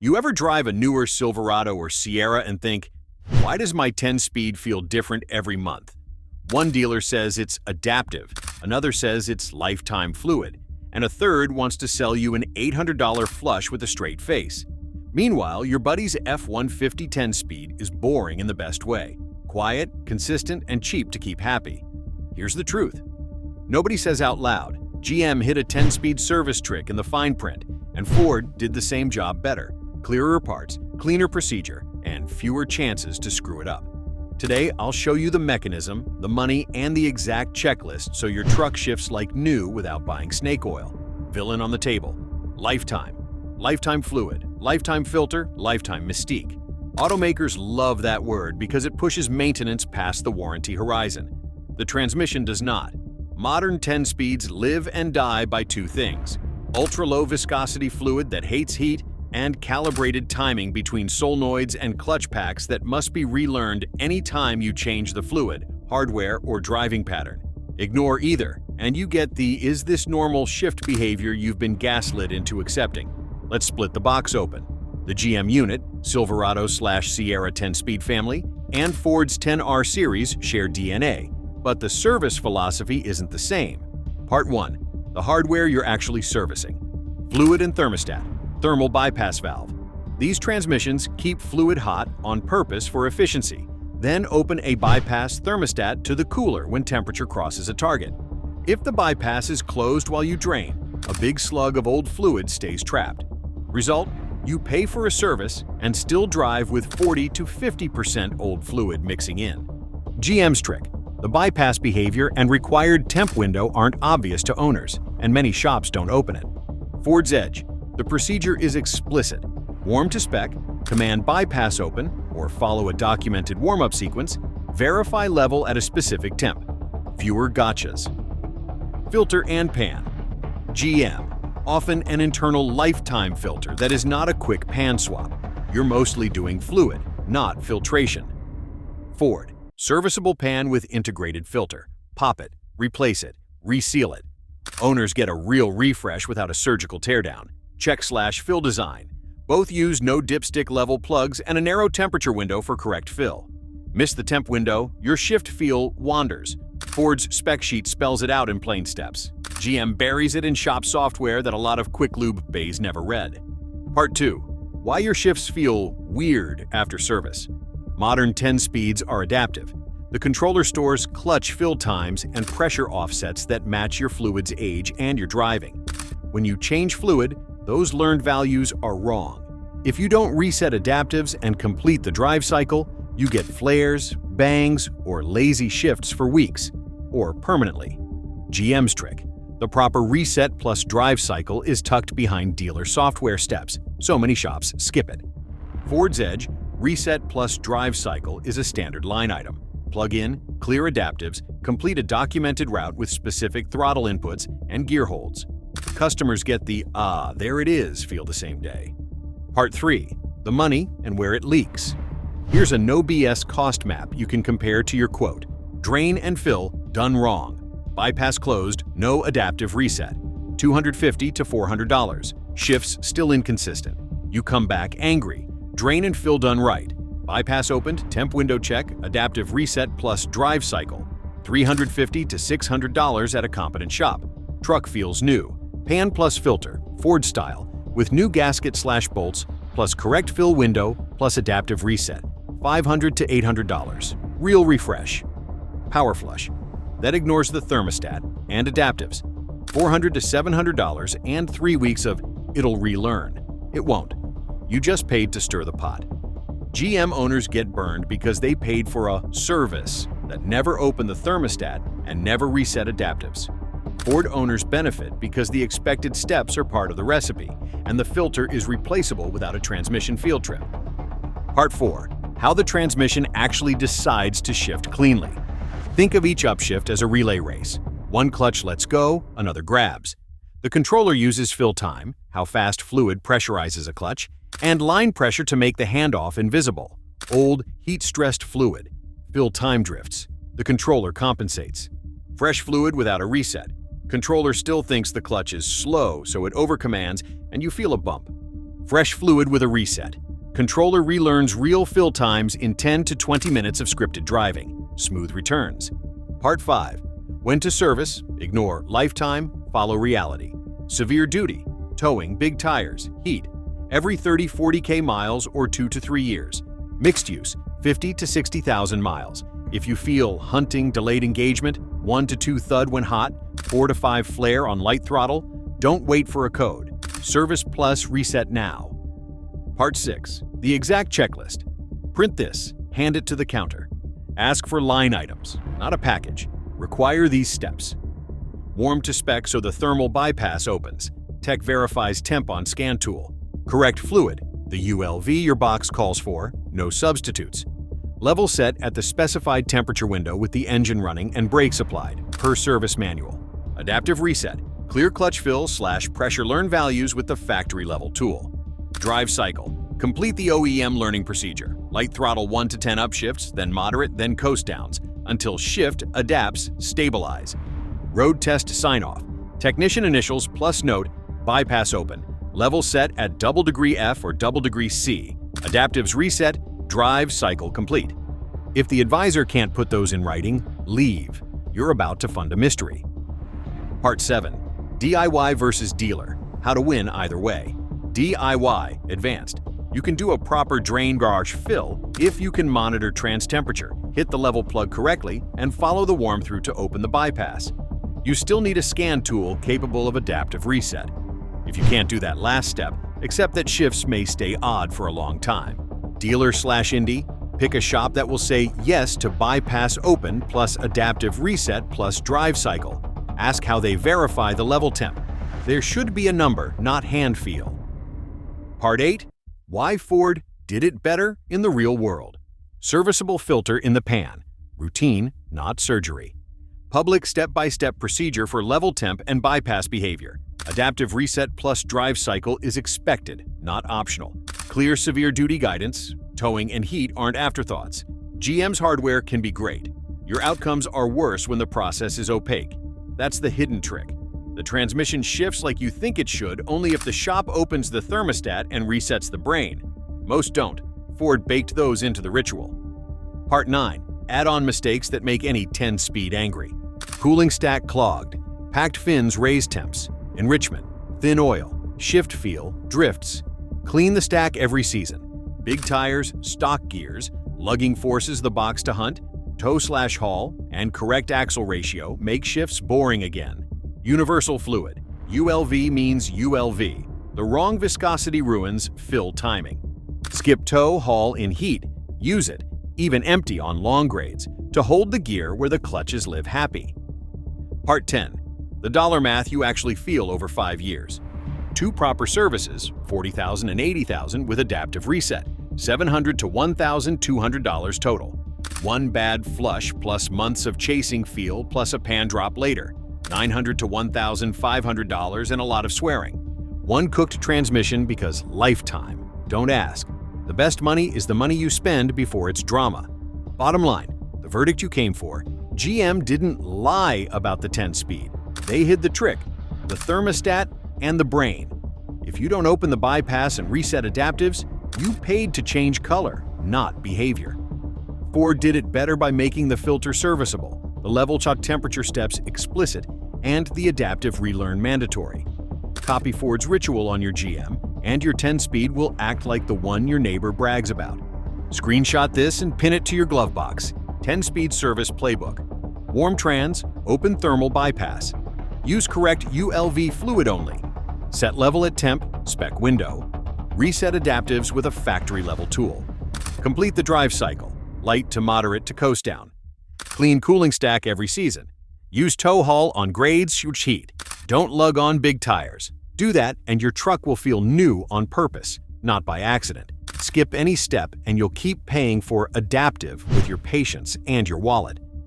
You ever drive a newer Silverado or Sierra and think, why does my 10-speed feel different every month? One dealer says it's adaptive, another says it's lifetime fluid, and a third wants to sell you an $800 flush with a straight face. Meanwhile, your buddy's F-150 10-speed is boring in the best way. Quiet, consistent, and cheap to keep happy. Here's the truth. Nobody says out loud, GM hit a 10-speed service trick in the fine print, and Ford did the same job better. Clearer parts, cleaner procedure, and fewer chances to screw it up. Today, I'll show you the mechanism, the money, and the exact checklist so your truck shifts like new without buying snake oil. Villain on the table. Lifetime. Lifetime fluid. Lifetime filter. Lifetime mystique. Automakers love that word because it pushes maintenance past the warranty horizon. The transmission does not. Modern 10-speeds live and die by two things: ultra-low viscosity fluid that hates heat, and calibrated timing between solenoids and clutch packs that must be relearned anytime you change the fluid, hardware, or driving pattern. Ignore either, and you get the "is this normal" shift behavior you've been gaslit into accepting. Let's split the box open. The GM unit, Silverado/Sierra 10-speed family, and Ford's 10R series share DNA, but the service philosophy isn't the same. Part 1. The hardware you're actually servicing. Fluid and thermostat. Thermal bypass valve. These transmissions keep fluid hot on purpose for efficiency, then open a bypass thermostat to the cooler when temperature crosses a target. If the bypass is closed while you drain, a big slug of old fluid stays trapped. Result: you pay for a service and still drive with 40 to 50% old fluid mixing in. GM's trick. The bypass behavior and required temp window aren't obvious to owners, and many shops don't open it. Ford's edge. The procedure is explicit. Warm to spec, command bypass open, or follow a documented warm-up sequence, verify level at a specific temp. Fewer gotchas. Filter and pan. GM. Often an internal lifetime filter that is not a quick pan swap. You're mostly doing fluid, not filtration. Ford. Serviceable pan with integrated filter. Pop it, replace it, reseal it. Owners get a real refresh without a surgical teardown. Check/fill design. Both use no dipstick level plugs and a narrow temperature window for correct fill. Miss the temp window, your shift feel wanders. Ford's spec sheet spells it out in plain steps. GM buries it in shop software that a lot of quick lube bays never read. Part 2. Why your shifts feel weird after service. Modern 10-speeds are adaptive. The controller stores clutch fill times and pressure offsets that match your fluid's age and your driving. When you change fluid, those learned values are wrong. If you don't reset adaptives and complete the drive cycle, you get flares, bangs, or lazy shifts for weeks, or permanently. GM's trick. The proper reset plus drive cycle is tucked behind dealer software steps, so many shops skip it. Ford's edge, reset plus drive cycle is a standard line item. Plug in, clear adaptives, complete a documented route with specific throttle inputs and gear holds. Customers get the "ah, there it is" feel the same day. Part 3. The money and where it leaks. Here's a no BS cost map you can compare to your quote. Drain and fill, done wrong. Bypass closed, no adaptive reset. $250 to $400. Shifts still inconsistent. You come back angry. Drain and fill done right. Bypass opened, temp window check, adaptive reset plus drive cycle. $350 to $600 at a competent shop. Truck feels new. Pan plus filter, Ford style, with new gasket/bolts, plus correct fill window, plus adaptive reset. $500 to $800. Real refresh. Power flush. That ignores the thermostat and adaptives. $400 to $700 and 3 weeks of "it'll relearn." It won't. You just paid to stir the pot. GM owners get burned because they paid for a service that never opened the thermostat and never reset adaptives. Ford owners benefit because the expected steps are part of the recipe, and the filter is replaceable without a transmission field trip. Part 4. How the transmission actually decides to shift cleanly. Think of each upshift as a relay race. One clutch lets go, another grabs. The controller uses fill time, how fast fluid pressurizes a clutch, and line pressure to make the handoff invisible. Old, heat-stressed fluid. Fill time drifts. The controller compensates. Fresh fluid without a reset. Controller still thinks the clutch is slow, so it overcommands and you feel a bump. Fresh fluid with a reset. Controller relearns real fill times in 10 to 20 minutes of scripted driving. Smooth returns. Part 5. When to service, ignore lifetime, follow reality. Severe duty, towing, big tires, heat, every 30-40K miles or 2 to 3 years. Mixed use, 50 to 60,000 miles. If you feel hunting, delayed engagement, 1 to 2 thud when hot, 4 to 5 flare on light throttle, don't wait for a code. Service Plus reset now. Part 6. The exact checklist. Print this, hand it to the counter. Ask for line items, not a package. Require these steps. Warm to spec so the thermal bypass opens. Tech verifies temp on scan tool. Correct fluid, the ULV your box calls for, no substitutes. Level set at the specified temperature window with the engine running and brakes applied, per service manual. Adaptive reset, clear clutch fill/pressure learn values with the factory level tool. Drive cycle, complete the OEM learning procedure. Light throttle 1 to 10 upshifts, then moderate, then coast downs, until shift, adapts, stabilize. Road test sign-off, technician initials plus note, bypass open. Level set at $" or $C. Adaptives reset, drive cycle complete. If the advisor can't put those in writing, leave. You're about to fund a mystery. Part 7. DIY versus dealer. How to win either way. DIY Advanced. You can do a proper drain gauge fill if you can monitor trans temperature, hit the level plug correctly, and follow the warm through to open the bypass. You still need a scan tool capable of adaptive reset. If you can't do that last step, accept that shifts may stay odd for a long time. Dealer/indie, pick a shop that will say yes to bypass open plus adaptive reset plus drive cycle. Ask how they verify the level temp. There should be a number, not hand feel. Part 8. Why Ford did it better in the real world. Serviceable filter in the pan. Routine, not surgery. Public step-by-step procedure for level temp and bypass behavior. Adaptive reset plus drive cycle is expected, not optional. Clear severe duty guidance, towing and heat aren't afterthoughts. GM's hardware can be great. Your outcomes are worse when the process is opaque. That's the hidden trick. The transmission shifts like you think it should only if the shop opens the thermostat and resets the brain. Most don't. Ford baked those into the ritual. Part 9. Add-on mistakes that make any 10-speed angry. Cooling stack clogged. Packed fins raise temps. Enrichment. Thin oil. Shift feel. Drifts. Clean the stack every season. Big tires, stock gears, lugging forces the box to hunt, tow/haul, and correct axle ratio make shifts boring again. Universal fluid. ULV means ULV. The wrong viscosity ruins fill timing. Skip tow, haul in heat. Use it, even empty on long grades, to hold the gear where the clutches live happy. Part 10. The dollar math you actually feel over 5 years. 2 proper services, $40,000 and $80,000 with adaptive reset, $700 to $1,200 total. 1 bad flush plus months of chasing feel plus a pan drop later, $900 to $1,500 and a lot of swearing. 1 cooked transmission because lifetime. Don't ask. The best money is the money you spend before it's drama. Bottom line, the verdict you came for, GM didn't lie about the 10-speed. They hid the trick, the thermostat and the brain. If you don't open the bypass and reset adaptives, you paid to change color, not behavior. Ford did it better by making the filter serviceable, the level chuck temperature steps explicit, and the adaptive relearn mandatory. Copy Ford's ritual on your GM, and your 10-speed will act like the one your neighbor brags about. Screenshot this and pin it to your glove box. 10-speed service playbook. Warm trans, open thermal bypass. Use correct ULV fluid only. Set level at temp, spec window. Reset adaptives with a factory level tool. Complete the drive cycle, light to moderate to coast down. Clean cooling stack every season. Use tow haul on grades which heat. Don't lug on big tires. Do that and your truck will feel new on purpose, not by accident. Skip any step and you'll keep paying for adaptive with your patience and your wallet.